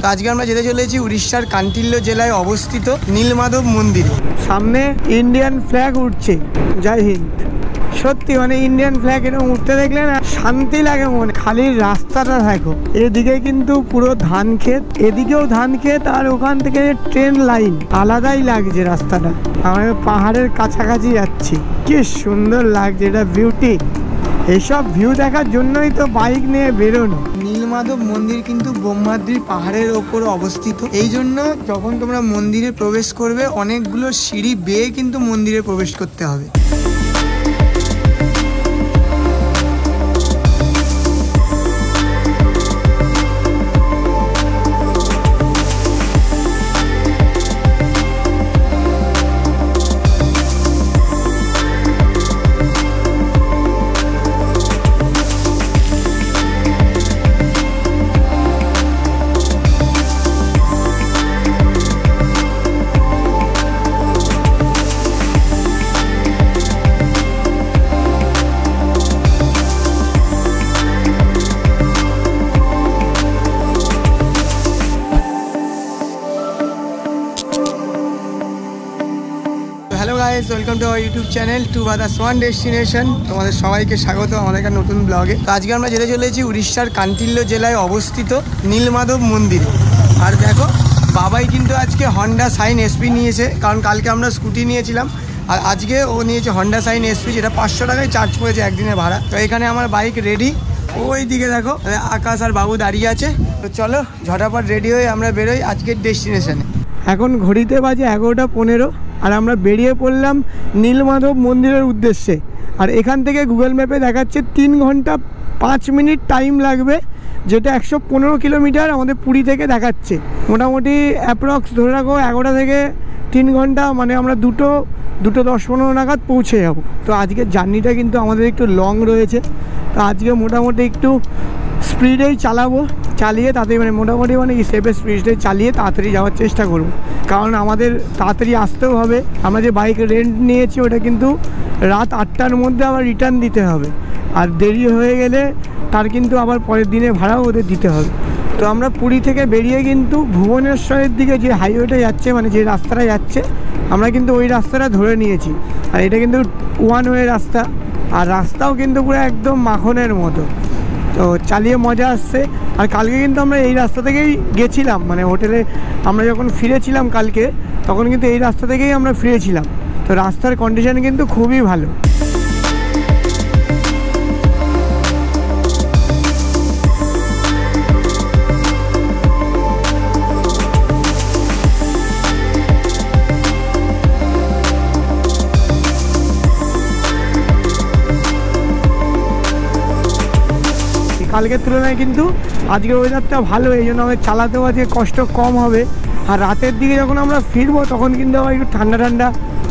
তো আজকে আমরা যেতে চলেছি উড়িষ্যার কান্টিল্য জেলায় অবস্থিত নীলমাধব মন্দির। সামনে ইন্ডিয়ান ফ্ল্যাগ উঠছে, জয় হিন্দ। সত্যি মানে ইন্ডিয়ান ফ্ল্যাগ এরকম উঠতে দেখলে না শান্তি লাগে মনে। খালি রাস্তাটা দেখো, এদিকে কিন্তু পুরো ধান ক্ষেত, এদিকেও ধান ক্ষেত, আর ওখান থেকে ট্রেন লাইন, আলাদাই লাগছে রাস্তাটা। আমরা পাহাড়ের কাছাকাছি যাচ্ছি, কি সুন্দর লাগছে, এটা বিউটি। এইসব ভিউ দেখার জন্যই তো বাইক নিয়ে বেরোনো। নীলমাধব মন্দির কিন্তু ব্রহ্মাদ্রি পাহাড়ের ওপর অবস্থিত। এই জন্য যখন তোমরা মন্দিরে প্রবেশ করবে অনেকগুলো সিঁড়ি বেয়ে কিন্তু মন্দিরে প্রবেশ করতে হবে। Hello guys, welcome to our YouTube channel to badass one destination. তোমাদের সবাইকে স্বাগত আমাদের একটা নতুন ব্লগে। তো আজকে আমরা যেতে চলেছি উড়িষ্যার কান্টিল্য জেলায় অবস্থিত নীলমাধব মন্দিরে। আর দেখো, বাবাই কিন্তু আজকে হন্ডা সাইন এসপি নিয়েছে, কারণ কালকে আমরা স্কুটি নিয়েছিলাম আর আজকে ও নিয়েছে হন্ডা সাইন এসপি, যেটা 500 টাকায় চার্জ করেছে একদিনের ভাড়া। তো এখানে আমার বাইক রেডি, ওই দিকে দেখো আকাশ আর বাবু দাঁড়িয়ে আছে। তো চলো ঝটাপট রেডি হয়ে আমরা বেরোই আজকের ডেস্টিনেশনে। এখন ঘড়িতে বাজে 11:15 আর আমরা বেরিয়ে পড়লাম নীলমাধব মন্দিরের উদ্দেশ্যে। আর এখান থেকে গুগল ম্যাপে দেখাচ্ছে 3 ঘন্টা 5 মিনিট টাইম লাগবে, যেটা 115 কিলোমিটার আমাদের পুরী থেকে দেখাচ্ছে। মোটামুটি অ্যাপ্রক্স ধরে রাখো 11 থেকে 3 ঘন্টা, মানে আমরা দুটো 10-15 নাগাদ পৌঁছে যাব। তো আজকের জার্নিটা কিন্তু আমাদের একটু লং রয়েছে, তো আজকে মোটামুটি একটু স্পিডেই চালাবো, চালিয়ে তাড়াতাড়ি মানে মোটামুটি মানে সেফের স্পিডে চালিয়ে তাড়াতাড়ি যাওয়ার চেষ্টা করব, কারণ আমাদের তাড়াতাড়ি আসতেও হবে। আমরা যে বাইক রেন্ট নিয়েছি ওটা কিন্তু রাত 8টার মধ্যে আবার রিটার্ন দিতে হবে, আর দেরি হয়ে গেলে তার কিন্তু আবার পরের দিনে ভাড়াও ওদের দিতে হবে। তো আমরা পুরী থেকে বেরিয়ে কিন্তু ভুবনেশ্বরের দিকে যে হাইওয়েটা যাচ্ছে, মানে যে রাস্তাটা যাচ্ছে, আমরা কিন্তু ওই রাস্তাটা ধরে নিয়েছি। আর এটা কিন্তু ওয়ান ওয়ে রাস্তা, আর রাস্তাও কিন্তু পুরো একদম মাখনের মতো। তো চালিয়ে মজা আসছে। আর কালকে কিন্তু আমরা এই রাস্তা থেকেই গেছিলাম, মানে হোটেলে আমরা যখন ফিরেছিলাম কালকে, তখন কিন্তু এই রাস্তা থেকেই আমরা ফিরেছিলাম। তো রাস্তার কন্ডিশন কিন্তু খুবই ভালো। কালকের তুলনায় কিন্তু আজকের ওয়েদারটা ভালো, এই জন্য আমাদের চালাতেও আজকে কষ্ট কম হবে। আর রাতের দিকে যখন আমরা ফিরবো তখন কিন্তু আবার একটু ঠান্ডা ঠান্ডা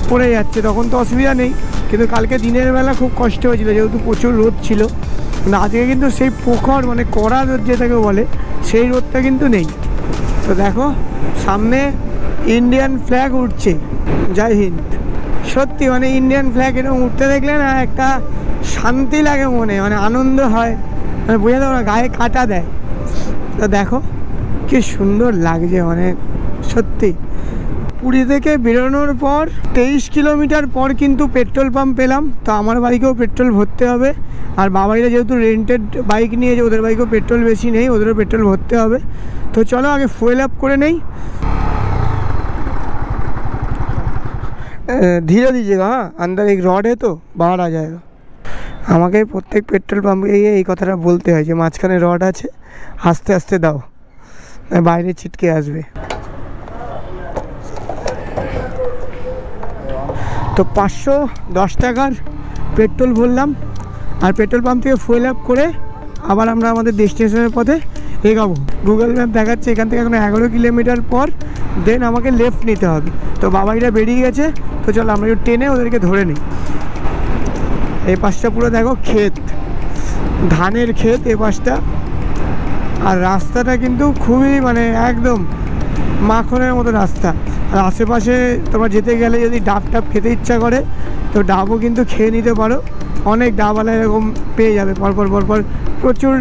পড়ে যাচ্ছে, তখন তো অসুবিধা নেই। কিন্তু কালকে দিনের বেলা খুব কষ্ট হয়েছিল, যেহেতু প্রচুর রোদ ছিল। কিন্তু আজকে কিন্তু সেই প্রখর মানে কড়া রোদ যেটাকে বলে, সেই রোদটা কিন্তু নেই। তো দেখো সামনে ইন্ডিয়ান ফ্ল্যাগ উঠছে, জয় হিন্দ। সত্যি মানে ইন্ডিয়ান ফ্ল্যাগ এরকম উঠতে দেখলে না একটা শান্তি লাগে মনে, মানে আনন্দ হয়, মানে বোঝা যাবে না, গায়ে কাঁটা দেয়। তো দেখো কি সুন্দর লাগছে, মানে সত্যি। পুরী থেকে বেরোনোর পর 23 কিলোমিটার পর কিন্তু পেট্রোল পাম্প পেলাম। তো আমার বাইকেও পেট্রোল ভরতে হবে, আর বাবাইরা যেহেতু রেন্টেড বাইক নিয়েছে, ওদের বাইকেও পেট্রোল বেশি নেই, ওদেরও পেট্রোল ভরতে হবে। তো চলো আগে ফুয়েল আপ করে নেই। ধীরে दीजिएगा, हाँ अंदर एक रॉड है तो बाहर आ जाएगा। আমাকে প্রত্যেক পেট্রোল পাম্পে এই কথাটা বলতে হয় যে মাঝখানে রড আছে, আস্তে আস্তে দাও, বাইরে ছিটকে আসবে। তো 510 টাকার পেট্রোল ভরলাম, আর পেট্রোল পাম্প থেকে ফুয়েল আপ করে আবার আমরা আমাদের ডেস্টিনেশনের পথে এগাবো। গুগল ম্যাপ দেখাচ্ছে এখান থেকে এখন 11 কিলোমিটার পর দেন আমাকে লেফট নিতে হবে। তো বাবাইরা বেরিয়ে গেছে, তো চলো আমরা একটু টেনে ওদেরকে ধরে নিই। এই পাশটা পুরো দেখো ক্ষেত, ধানের ক্ষেত এই পাশটা। আর রাস্তাটা কিন্তু খুবই মানে একদম মাখনের মতো রাস্তা। আর আশেপাশে তোমার যেতে গেলে যদি ডাব টাব খেতে ইচ্ছা করে তো ডাবও কিন্তু খেয়ে নিতে পারো। অনেক ডাবওয়ালা এরকম পেয়ে যাবে পরপর পরপর, প্রচুর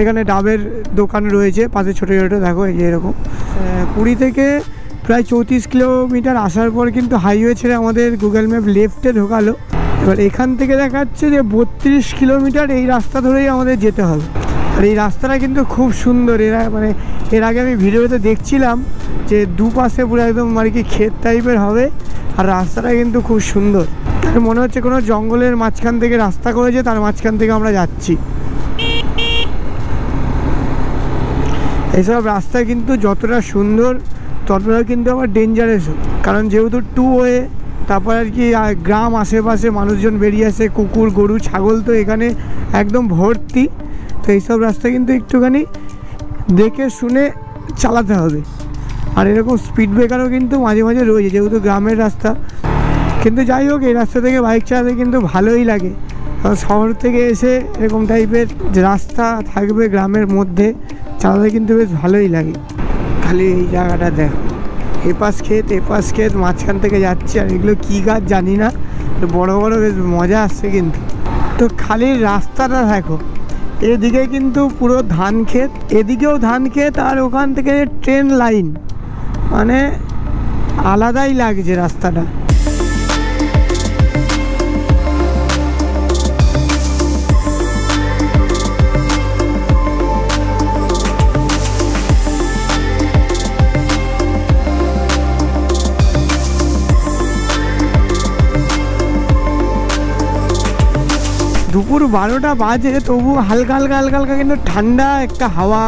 এখানে ডাবের দোকান রয়েছে পাশে ছোটো ছোটো, দেখো এই যে এরকম। পুরী থেকে প্রায় 34 কিলোমিটার আসার পর কিন্তু হাইওয়ে ছেড়ে আমাদের গুগল ম্যাপ লেফটে ঢোকালো। এবার এখান থেকে দেখাচ্ছে যে 32 কিলোমিটার এই রাস্তা ধরেই আমাদের যেতে হবে। আর এই রাস্তাটা কিন্তু খুব সুন্দর। এর আগে আমি ভিডিওতে দেখছিলাম যে দুপাশে পুরো একদম আর কি ক্ষেত টাইপের হবে, আর রাস্তাটা কিন্তু খুব সুন্দর। মনে হচ্ছে কোনো জঙ্গলের মাঝখান থেকে রাস্তা করেছে, তার মাঝখান থেকে আমরা যাচ্ছি। এইসব রাস্তা কিন্তু যতটা সুন্দর ততটা কিন্তু আবার ডেঞ্জারাসও, কারণ যেহেতু 2 ওয়ে, তারপর আর কি গ্রাম আশেপাশে মানুষজন বেরিয়ে আসে, কুকুর গরু ছাগল তো এখানে একদম ভর্তি। তো এইসব রাস্তা কিন্তু একটুখানি দেখে শুনে চালাতে হবে। আর এরকম স্পিড ব্রেকারও কিন্তু মাঝে মাঝে রয়েছে, যেহেতু গ্রামের রাস্তা। কিন্তু যাই হোক, এই রাস্তা থেকে বাইক চালাতে কিন্তু ভালোই লাগে। শহর থেকে এসে এরকম টাইপের যে রাস্তা থাকবে গ্রামের মধ্যে, চালাতে কিন্তু বেশ ভালোই লাগে। খালি এই জায়গাটা দেখো, এপাশ ক্ষেত মাঝখান থেকে যাচ্ছে। আর এগুলো কী গাছ জানি না, বড় বড়, বেশ মজা আসছে কিন্তু। তো খালি রাস্তাটা দেখো, এদিকে কিন্তু পুরো ধান ক্ষেত, এদিকেও ধান ক্ষেত, আর ওখান থেকে ট্রেন লাইন, মানে আলাদাই লাগছে রাস্তাটা। দুপুর 12টা বাজে, তবু হালকা হালকা কিন্তু ঠান্ডা একটা হাওয়া,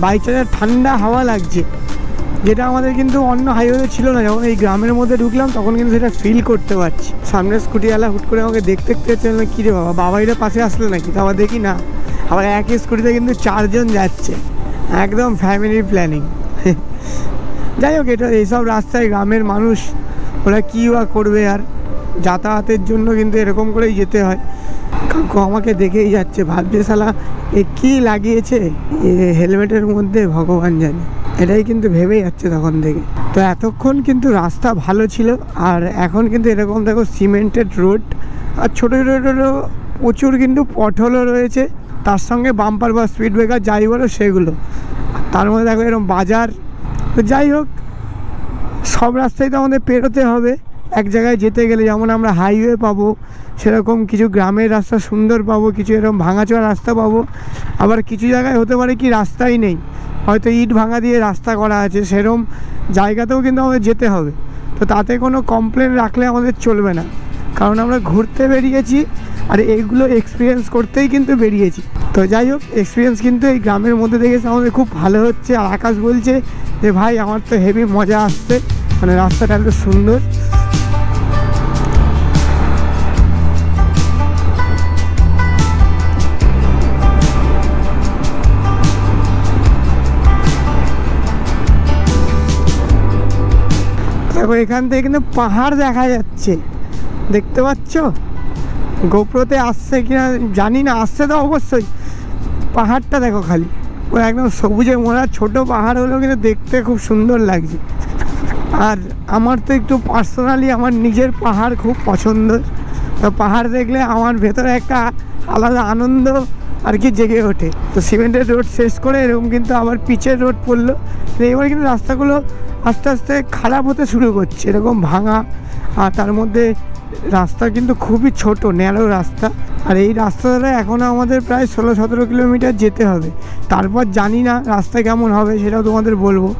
বাইক চালাতে ঠান্ডা হাওয়া লাগছে, যেটা আমাদের কিন্তু অন্য হাইওয়ে ছিল না। যখন এই গ্রামের মধ্যে ঢুকলাম তখন কিন্তু সেটা ফিল করতে পারছি। সামনে স্কুটিওয়ালা হুট করে আমাকে দেখতে চললো, কী রে বাবা, বাবাইরা পাশে আসলো নাকি? তো আবার দেখি না, আবার একই স্কুটিতে কিন্তু 4 জন যাচ্ছে, একদম ফ্যামিলি প্ল্যানিং। যাই হোক, এটা এইসব রাস্তায় গ্রামের মানুষ ওরা কী বা করবে, আর যাতায়াতের জন্য কিন্তু এরকম করেই যেতে হয়। কাকু আমাকে দেখেই যাচ্ছে, ভাবছে শালা এ কী লাগিয়েছে হেলমেটের মধ্যে, ভগবান জানে, এটাই কিন্তু ভেবেই যাচ্ছে তখন থেকে। তো এতক্ষণ কিন্তু রাস্তা ভালো ছিল, আর এখন কিন্তু এরকম দেখো সিমেন্টেড রোড, আর ছোটো ছোটো প্রচুর কিন্তু পটহোলও রয়েছে, তার সঙ্গে বাম্পার বা স্পিড ব্রেকার যাই বলো সেগুলো। তার মধ্যে দেখো এরকম বাজার। তো যাই হোক, সব রাস্তায় তো আমাদের পেরোতে হবে এক জায়গায় যেতে গেলে। যেমন আমরা হাইওয়ে পাবো, সেরকম কিছু গ্রামের রাস্তা সুন্দর পাবো, কিছু এরকম ভাঙাচোরা রাস্তা পাবো। আবার কিছু জায়গায় হতে পারে কি রাস্তাই নেই, হয়তো ইট ভাঙা দিয়ে রাস্তা করা আছে, সেরকম জায়গাতেও কিন্তু আমাদের যেতে হবে। তো তাতে কোনো কমপ্লেন রাখলে আমাদের চলবে না, কারণ আমরা ঘুরতে বেরিয়েছি আর এইগুলো এক্সপিরিয়েন্স করতেই কিন্তু বেরিয়েছি। তো যাই হোক, এক্সপিরিয়েন্স কিন্তু এই গ্রামের মধ্যে দেখেছি আমাদের খুব ভালো হচ্ছে। আর আকাশ বলছে যে ভাই আমার তো হেভি মজা আসছে, মানে রাস্তাটা এত সুন্দর। দেখো এখান থেকে কিন্তু পাহাড় দেখা যাচ্ছে, দেখতে পাচ্ছ? গোপ্রোতে আসছে কিনা জানি না, আসছে তো অবশ্যই। পাহাড়টা দেখো খালি, ও একদম সবুজে মোড়া, ছোট পাহাড় হলেও কিন্তু দেখতে খুব সুন্দর লাগছে। আর আমার তো একটু পার্সোনালি আমার নিজের পাহাড় খুব পছন্দ। তো পাহাড় দেখলে আমার ভেতরে একটা আলাদা আনন্দ আর কি জেগে ওঠে। তো সিমেন্টের রোড শেষ করে এরকম কিন্তু আবার পিচের রোড পড়লো। এবার কিন্তু রাস্তাগুলো আস্তে আস্তে খারাপ হতে শুরু করছে, এরকম ভাঙা। আর তার মধ্যে রাস্তা কিন্তু খুবই ছোট, ন্যারো রাস্তা। আর এই রাস্তা দ্বারা এখনও আমাদের প্রায় 16-17 কিলোমিটার যেতে হবে। তারপর জানি না রাস্তা কেমন হবে, সেটাও তোমাদের বলবো।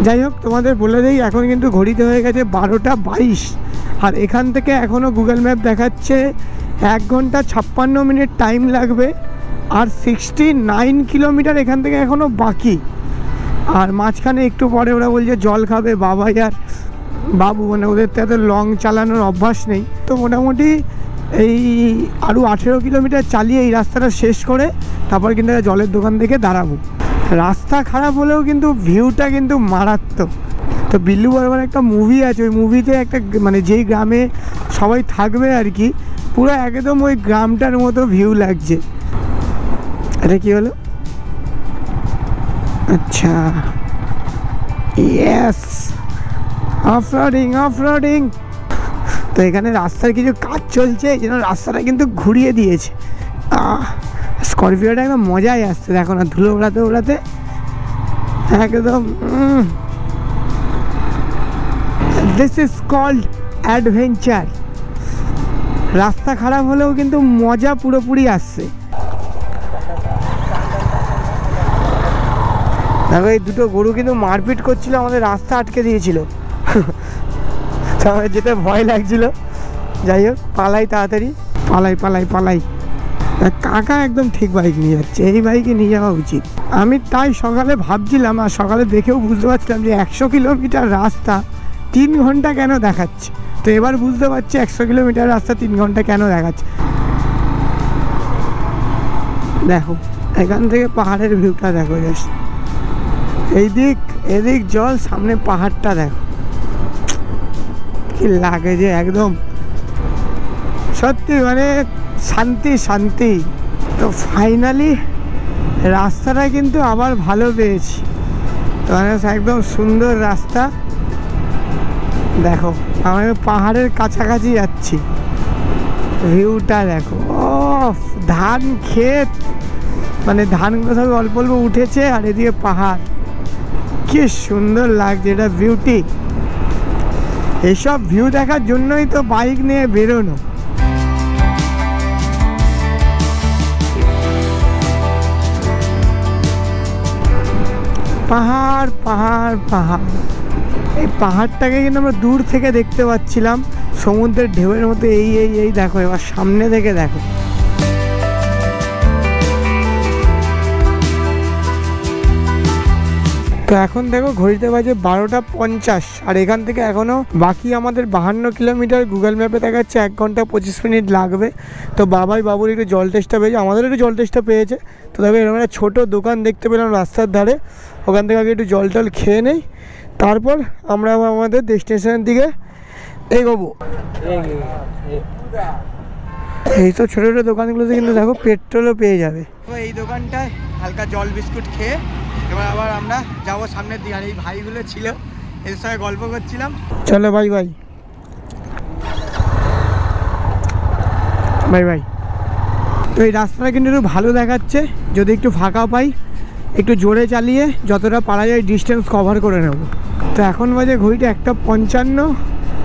যাই হোক, তোমাদের বলে দিই, এখন কিন্তু ঘড়িতে হয়ে গেছে 12টা 22। আর এখান থেকে এখনও গুগল ম্যাপ দেখাচ্ছে 1 ঘন্টা 56 মিনিট টাইম লাগবে। আর 69 কিলোমিটার এখান থেকে এখনও বাকি। আর মাঝখানে একটু পরে ওরা বলছে জল খাবে বাবাই আর বাবু, মানে ওদের তো এত লং চালানোর অভ্যাস নেই। তো মোটামুটি এই আরও 18 কিলোমিটার চালিয়ে এই রাস্তাটা শেষ করে তারপর কিন্তু জলের দোকান থেকে দাঁড়াবো। রাস্তা খারাপ হলেও কিন্তু ভিউটা কিন্তু মারাত্মক। তো বিল্লু বরাবর একটা মুভি আছে, ওই মুভিতে একটা মানে যেই গ্রামে সবাই থাকবে আর কি, পুরো একদম ওই গ্রামটার মতো ভিউ লাগছে। এটা কি হলো? আচ্ছা, ইয়েস, অফরোডিং। তো এখানে রাস্তার কিছু কাজ চলছে, এই জন্য রাস্তাটা কিন্তু ঘুরিয়ে দিয়েছে। স্করপিওটা একদম মজাই আসছে, দেখো না ধুলো ওড়াতে ওড়াতে একদম। This is called adventure. রাস্তা খারাপ হলেও কিন্তু মজা পুরোপুরি আসছে। দেখো এই দুটো গরু কিন্তু মারপিট করছিল, আমাদের রাস্তা আটকে দিয়েছিল। আমার যেতে ভয় লাগছিল। যাই হোক পালাই, তাড়াতাড়ি পালাই পালাই পালাই। কাকা একদম ঠিক বাইক নিয়ে যাচ্ছে, এই বাইকে নিয়ে যাওয়া উচিত। আমি তাই সকালে ভাবছিলাম, আর সকালে দেখেও বুঝতে পারছিলাম যে 100 কিলোমিটার রাস্তা 3 ঘন্টা কেন দেখাচ্ছে। তো এবার বুঝতে পারছি 100 কিলোমিটার রাস্তা 3 ঘন্টা কেন দেখাচ্ছে। দেখো এখান থেকে পাহাড়ের ভিউটা দেখো, জাস্ট এদিক জল, সামনে পাহাড়টা দেখো কি লাগে যে, একদম সত্যি মানে শান্তি শান্তি। তো ফাইনালি রাস্তাটা কিন্তু আবার ভালো পেয়েছি, তো একদম সুন্দর রাস্তা। দেখো আমি পাহাড়ের কাছাকাছি যাচ্ছি, ভিউটা দেখো। ও ধান ক্ষেত, মানে ধানগুলো সব অল্প অল্প উঠেছে, আর এদিকে পাহাড়, কি সুন্দর লাগছে, এটা বিউটি। এইসব ভিউ দেখার জন্যই তো বাইক নিয়ে বেরোনো। পাহাড় পাহাড় পাহাড়, এই পাহাড়টাকে কিন্তু আমরা দূর থেকে দেখতে পাচ্ছিলাম, সমুদ্রের ঢেউয়ের মতো। এই দেখো, এবার সামনে থেকে দেখো। তো এখন দেখো ঘড়িতে বাজে 12:50, আর এখান থেকে এখনও বাকি আমাদের 52 কিলোমিটার। গুগল ম্যাপে দেখাচ্ছে 1 ঘন্টা 25 মিনিট লাগবে। তো বাবুর একটু জল টেস্টটা পেয়েছে, আমাদের একটু জল টেস্টটা পেয়েছে। তো দেখো এরকম একটা ছোটো দোকান দেখতে পেলাম রাস্তার ধারে, ওখান থেকে আগে একটু জল টল খেয়ে নেই, তারপর আমরা আমাদের ডেস্টিনেশনের দিকে এগোবো। এই তো ছোটো ছোটো দোকানগুলোতে কিন্তু দেখো পেট্রোলও পেয়ে যাবে। তো এই দোকানটায় হালকা জল বিস্কুট খেয়ে এবার আবার আমরা যাবো সামনের দিকে। আর এই ভাইগুলো ছিল, এর সঙ্গে গল্প করছিলাম। চলো ভাই ভাই ভাই ভাই। তো এই রাস্তাটা কিন্তু একটু ভালো দেখাচ্ছে, যদি একটু ফাঁকা পাই একটু জোরে চালিয়ে যতটা পারা যায় ডিস্টেন্স কভার করে নেব। তো এখন বাজে ঘড়িটা 1:55,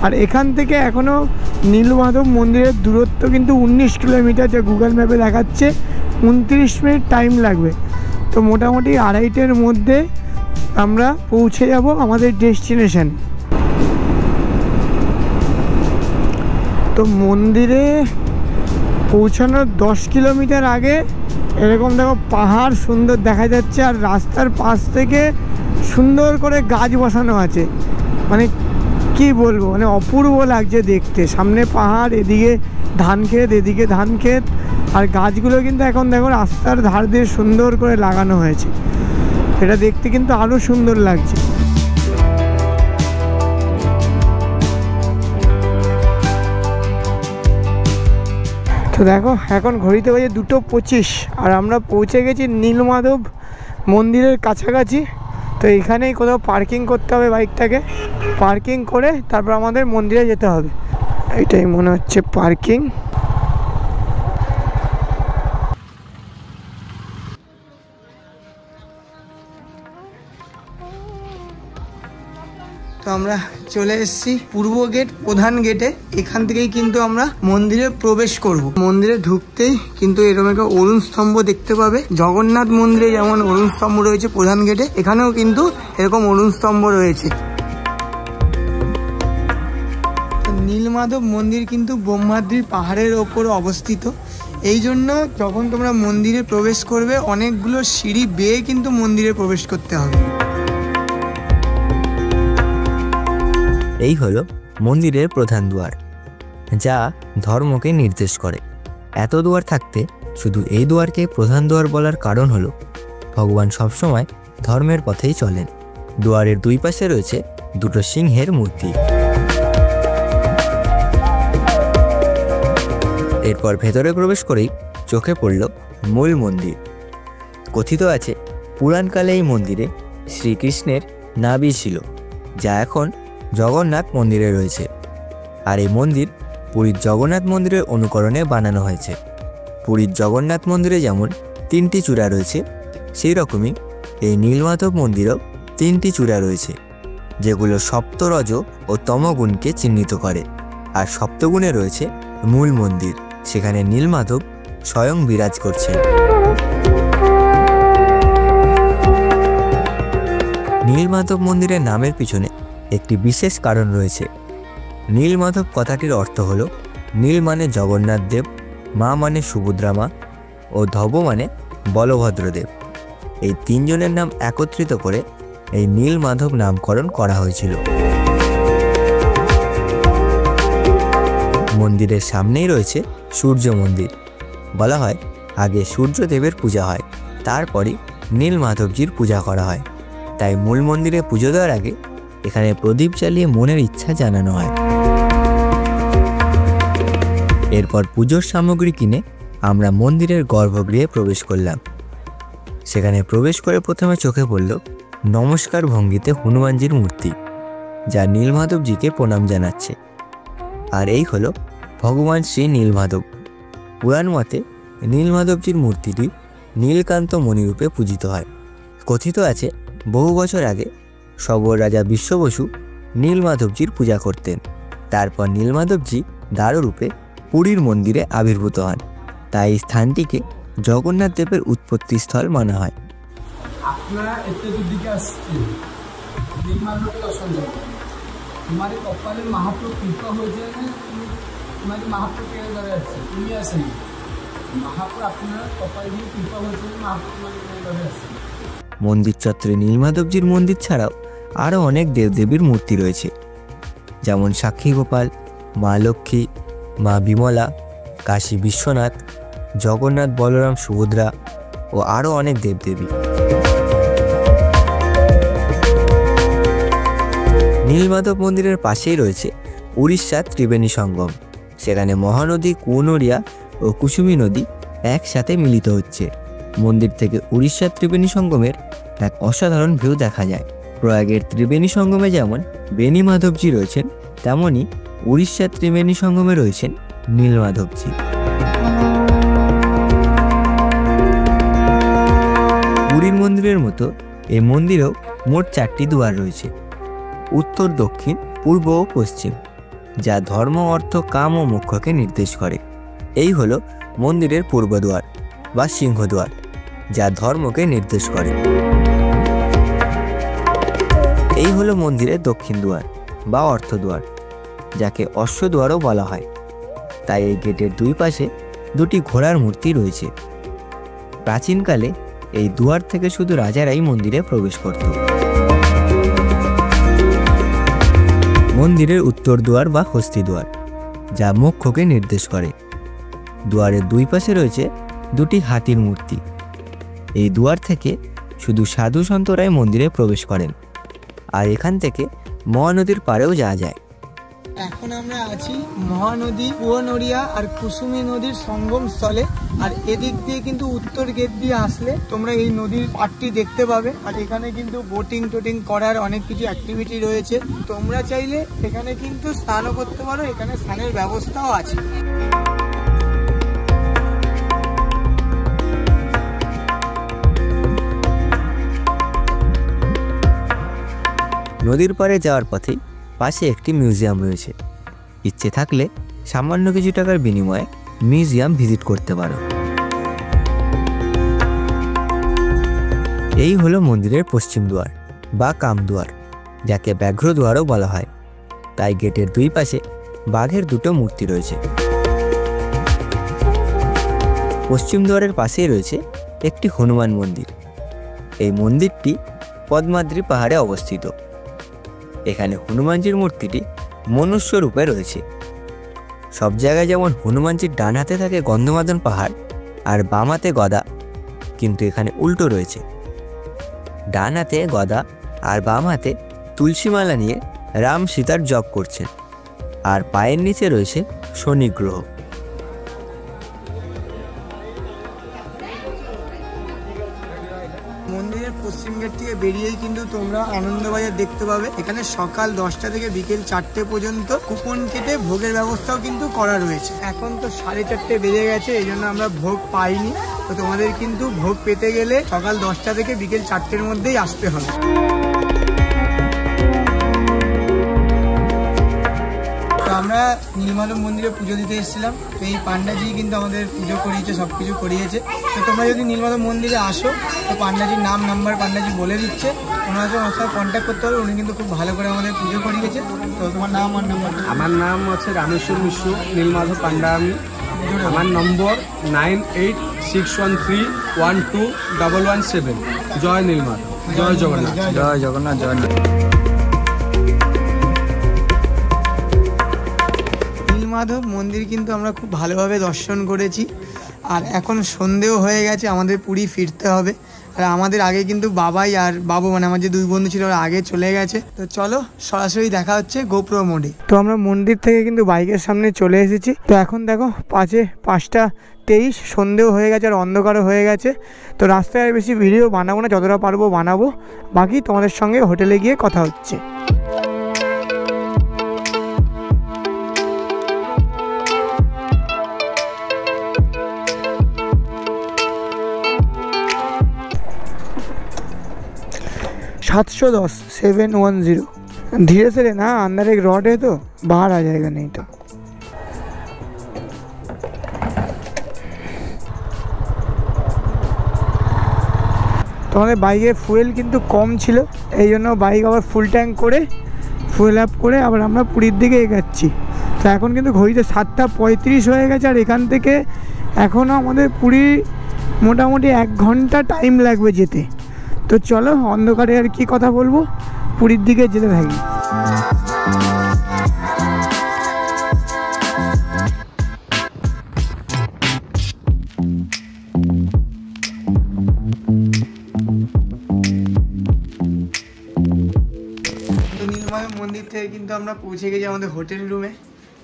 আর এখান থেকে এখনও নীলমাধব মন্দিরের দূরত্ব কিন্তু 19 কিলোমিটার, যা গুগল ম্যাপে দেখাচ্ছে 29 মিনিট টাইম লাগবে। তো মোটামুটি 2:30-এর মধ্যে আমরা পৌঁছে যাব আমাদের ডেস্টিনেশন। তো মন্দিরে পৌঁছানোর 10 কিলোমিটার আগে এরকম দেখো পাহাড় সুন্দর দেখা যাচ্ছে, আর রাস্তার পাশ থেকে সুন্দর করে গাছ বসানো আছে, মানে কি বলবো, মানে অপূর্ব লাগছে দেখতে। সামনে পাহাড়, এদিকে ধান ক্ষেত, এদিকে ধান ক্ষেত, আর গাছগুলো কিন্তু এখন দেখো রাস্তার ধার দিয়ে সুন্দর করে লাগানো হয়েছে, এটা দেখতে কিন্তু আরও সুন্দর লাগছে। তো দেখো এখন ঘড়িতে বাজে 2:25, আর আমরা পৌঁছে গেছি নীলমাধব মন্দিরের কাছাকাছি। তো এখানেই কোথাও পার্কিং করতে হবে বাইকটাকে, পার্কিং করে তারপর আমাদের মন্দিরে যেতে হবে। এটাই মনে হচ্ছে পার্কিং। তো আমরা চলে এসেছি পূর্ব গেট, প্রধান গেটে। এখান থেকেই কিন্তু আমরা মন্দিরে প্রবেশ করব। মন্দিরে ঢুকতেই কিন্তু এরকম একটা অরুণ স্তম্ভ দেখতে পাবে। জগন্নাথ মন্দিরে যেমন অরুণ স্তম্ভ রয়েছে প্রধান গেটে, এখানেও কিন্তু এরকম অরুণ স্তম্ভ রয়েছে। নীলমাধব মন্দির কিন্তু ব্রহ্মাদ্রির পাহাড়ের ওপর অবস্থিত, এই জন্য যখন তোমরা মন্দিরে প্রবেশ করবে অনেকগুলো সিঁড়ি বেয়ে কিন্তু মন্দিরে প্রবেশ করতে হবে। এই হলো মন্দিরের প্রধান দুয়ার, যা ধর্মকে নির্দেশ করে। এত দুয়ার থাকতে শুধু এই দুয়ারকে প্রধান দুয়ার বলার কারণ হলো ভগবান সবসময় ধর্মের পথেই চলেন। দুয়ারের দুই পাশে রয়েছে দুটো সিংহের মূর্তি। এরপর ভেতরে প্রবেশ করেই চোখে পড়ল মূল মন্দির। কথিত আছে পুরাণকালে এই মন্দিরে শ্রীকৃষ্ণের নাভি ছিল, যা এখন জগন্নাথ মন্দিরে রয়েছে। আর এই মন্দির পুরীর জগন্নাথ মন্দিরের অনুকরণে বানানো হয়েছে। পুরীর জগন্নাথ মন্দিরে যেমন 3টি চূড়া রয়েছে, সেই রকমই এই নীলমাধব মন্দিরেও 3টি চূড়া রয়েছে, যেগুলো সপ্তরজ ও তমগুণকে চিহ্নিত করে। আর সপ্তগুণে রয়েছে মূল মন্দির, সেখানে নীলমাধব স্বয়ং বিরাজ করছেন। নীলমাধব মন্দিরের নামের পিছনে একটি বিশেষ কারণ রয়েছে। নীলমাধব কথাটির অর্থ হল নীল মানে জগন্নাথ দেব, মা মানে সুভদ্রা মা ও ধব মানে বলভদ্রদেব। এই 3 জনের নাম একত্রিত করে এই নীলমাধব নামকরণ করা হয়েছিল। মন্দিরের সামনেই রয়েছে সূর্য মন্দির। বলা হয় আগে সূর্যদেবের পূজা হয়, তারপরই নীলমাধবজির পূজা করা হয়। তাই মূল মন্দিরে পুজো দেওয়ার আগে এখানে প্রদীপ জ্বালিয়ে মনের ইচ্ছা জানানো হয়। এরপর পুজোর সামগ্রী কিনে আমরা মন্দিরের গর্ভগৃহে প্রবেশ করলাম। সেখানে প্রবেশ করে প্রথমে চোখে পড়ল নমস্কার ভঙ্গিতে হনুমানজির মূর্তি, যা নীলমাধবজিকে প্রণাম জানাচ্ছে। আর এই হলো ভগবান শ্রী নীলমাধব। পুরাণ মতে নীলমাধবজির মূর্তিটি নীলকান্ত মণিরূপে পূজিত হয়। কথিত আছে বহু বছর আগে সবর রাজা বিশ্ব বসু নীলমাধবজির পূজা করতেন। তারপর নীলমাধবজি দারুরূপে পুরীর মন্দিরে আবির্ভূত হন। তাই এই স্থানটিকে জগন্নাথ দেবের উৎপত্তি স্থল মানা হয়। আপনারা এত দিকে আসছেন, নীলমাধবকে দর্শন করবেন। তোমার কপালে মহাপ্রভু কৃপা হয়ে যায় না, তোমাকে মহাপ্রভু কেন ধরে আসছে, তুমি আসেন মহাপ্রভু আপনার কপাল দিয়ে কৃপা হয়ে যায়, মহাপ্রভু তোমাকে কেন ধরে আসছে। মন্দির চত্বরে নীলমাধবজির মন্দির ছাড়াও আরও অনেক দেবদেবীর মূর্তি রয়েছে, যেমন সাক্ষী গোপাল, মা লক্ষ্মী, মা বিমলা, কাশী বিশ্বনাথ, জগন্নাথ বলরাম সুভদ্রা ও আরও অনেক দেবদেবী। নীলমাধব মন্দিরের পাশেই রয়েছে উড়িষ্যার ত্রিবেণী সঙ্গম। সেখানে মহানদী কুনরিয়া ও কুসুমী নদী একসাথে মিলিত হচ্ছে। মন্দির থেকে উড়িষ্যার ত্রিবেণী সঙ্গমের এক অসাধারণ ভিউ দেখা যায়। প্রয়াগের ত্রিবেণী সঙ্গমে যেমন বেণী মাধবজি রয়েছেন, তেমনই উড়িষ্যার ত্রিবেণী সঙ্গমে রয়েছেন নীলমাধবজি। পুরীর মন্দিরের মতো এই মন্দিরেও মোট 4টি দুয়ার রয়েছে, উত্তর, দক্ষিণ, পূর্ব ও পশ্চিম, যা ধর্ম, অর্থ, কাম ও মোক্ষকে নির্দেশ করে। এই হলো মন্দিরের পূর্বদুয়ার বা সিংহদুয়ার, যা ধর্মকে নির্দেশ করে। এই হলো মন্দিরের দক্ষিণ দুয়ার বা অর্থদুয়ার, যাকে অশ্বদুয়ারও বলা হয়। তাই এই গেটের 2 পাশে 2টি ঘোড়ার মূর্তি রয়েছে। প্রাচীনকালে এই দুয়ার থেকে শুধু রাজারাই মন্দিরে প্রবেশ করত। মন্দিরের উত্তর দুয়ার বা হস্তি দুয়ার, যা মোক্ষকে নির্দেশ করে। দুয়ারের 2 পাশে রয়েছে 2টি হাতির মূর্তি। এই দুয়ার থেকে শুধু সাধু সন্তরাই মন্দিরে প্রবেশ করেন, আর এখান থেকে মহানদীর পাড়েও যাওয়া যায়। এখন আমরা আছি মহানদী কুনরিয়া আর কুসুমী নদীর সঙ্গম স্থলে। আর এদিক দিয়ে কিন্তু উত্তর গেট দিয়ে আসলে তোমরা এই নদীর পাড়টি দেখতে পাবে। আর এখানে কিন্তু বোটিং টোটিং করার অনেক কিছু অ্যাক্টিভিটি রয়েছে। তোমরা চাইলে এখানে কিন্তু স্নানও করতে পারো, এখানে স্নানের ব্যবস্থাও আছে। নদীর পাড়ে যাওয়ার পথে পাশে একটি মিউজিয়াম রয়েছে। ইচ্ছে থাকলে সামান্য কিছু টাকার বিনিময়ে মিউজিয়াম ভিজিট করতে পারো। এই হলো মন্দিরের পশ্চিম দুয়ার বা কামদুয়ার, যাকে ব্যাঘ্র দুয়ারও বলা হয়। তাই গেটের 2 পাশে বাঘের 2টো মূর্তি রয়েছে। পশ্চিম দুয়ারের পাশেই রয়েছে একটি হনুমান মন্দির। এই মন্দিরটি পদ্মাদ্রি পাহাড়ে অবস্থিত। এখানে হনুমানজির মূর্তিটি মনুষ্য রূপে রয়েছে। সব জায়গায় যেমন হনুমানজির ডান হাতে থাকে গন্ধমাদন পাহাড় আর বাম হাতে গদা, কিন্তু এখানে উল্টো রয়েছে। ডান হাতে গদা আর বাম হাতে তুলসীমালা নিয়ে রাম সীতার জপ করছেন, আর পায়ের নিচে রয়েছে শনি গ্রহ। মন্দিরের পশ্চিম গেট থেকে বেরিয়েই কিন্তু তোমরা আনন্দবাজার দেখতে পাবে। এখানে সকাল 10টা থেকে বিকেল 4টে পর্যন্ত কুপন কেটে ভোগের ব্যবস্থাও কিন্তু করা রয়েছে। এখন তো 4:30 বেজে গেছে, এই জন্য আমরা ভোগ পাইনি। তো তোমাদের কিন্তু ভোগ পেতে গেলে সকাল 10টা থেকে বিকেল 4টের মধ্যেই আসতে হবে। আমরা নীলমাধব মন্দিরে পুজো দিতে এসেছিলাম। তো এই পান্ডাজি কিন্তু আমাদের পুজো করিয়েছে, সব কিছু করিয়েছে। তো তোমরা যদি নীলমাধব মন্দিরে আসো তো পান্ডাজির নাম নাম্বার পান্ডাজি বলে দিচ্ছে, ওনার সাথে কন্ট্যাক্ট করতে হবে। উনি কিন্তু খুব ভালো করে আমাদের পুজো করিয়েছে। তো তোমার নাম আর নাম্বার? আমার নাম হচ্ছে রামেশ্বর মিশ্র, নীলমাধব পান্ডা আমি। আমার নম্বর 9861312117। জয় নীলমাধব, জয় জগন্নাথ। জয় জগন্নাথ, জগন্নাথ। নীলমাধব মন্দির কিন্তু আমরা খুব ভালোভাবে দর্শন করেছি। আর এখন সন্ধেও হয়ে গেছে, আমাদের পুরী ফিরতে হবে। আর আমাদের আগে কিন্তু বাবাই আর বাবু, মানে আমার যে দুই বন্ধু ছিল ওরা আগে চলে গেছে। তো চলো সরাসরি দেখা হচ্ছে গোপ্রো মোডে। তো আমরা মন্দির থেকে কিন্তু বাইকের সামনে চলে এসেছি। তো এখন দেখো 5:23, সন্ধেও হয়ে গেছে আর অন্ধকারও হয়ে গেছে। তো রাস্তায় আর বেশি ভিডিও বানাবো না, যতটা পারবো বানাবো। বাকি তোমাদের সঙ্গে হোটেলে গিয়ে কথা হচ্ছে। $710 धीरे से लेना, अंदर एक रॉड है तो बाहर आ जाएगा नहीं तो। তোমাদের বাইকে ফুয়েল কিন্তু কম ছিল, এই জন্য বাইক আবার ফুল ট্যাঙ্ক করে ফুয়েল আপ করে আবার আমরা পুরীর দিকে এগাচ্ছি। তো এখন কিন্তু ঘড়িতে 7:35 হয়ে গেছে। আর এখান থেকে এখনও আমাদের পুরী মোটামুটি 1 ঘন্টা টাইম লাগবে যেতে। তো চলো অন্ধকারে আর কি কথা বলবো, পুরীর দিকে যেতে থাকি। নীলমাধব মন্দির থেকে কিন্তু আমরা পৌঁছে গেছি আমাদের হোটেল রুমে।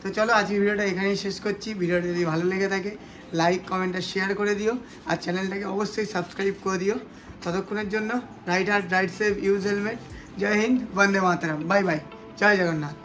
তো চলো আজকে ভিডিওটা এখানেই শেষ করছি। ভিডিওটা যদি ভালো লেগে থাকে লাইক কমেন্ট আর শেয়ার করে দিও, আর চ্যানেলটাকে অবশ্যই সাবস্ক্রাইব করে দিও। ততক্ষণের জন্য ride hard ride safe use helmet. জয় হিন্দ, বন্দে মাতরম, বাই বাই, জয় জগন্নাথ।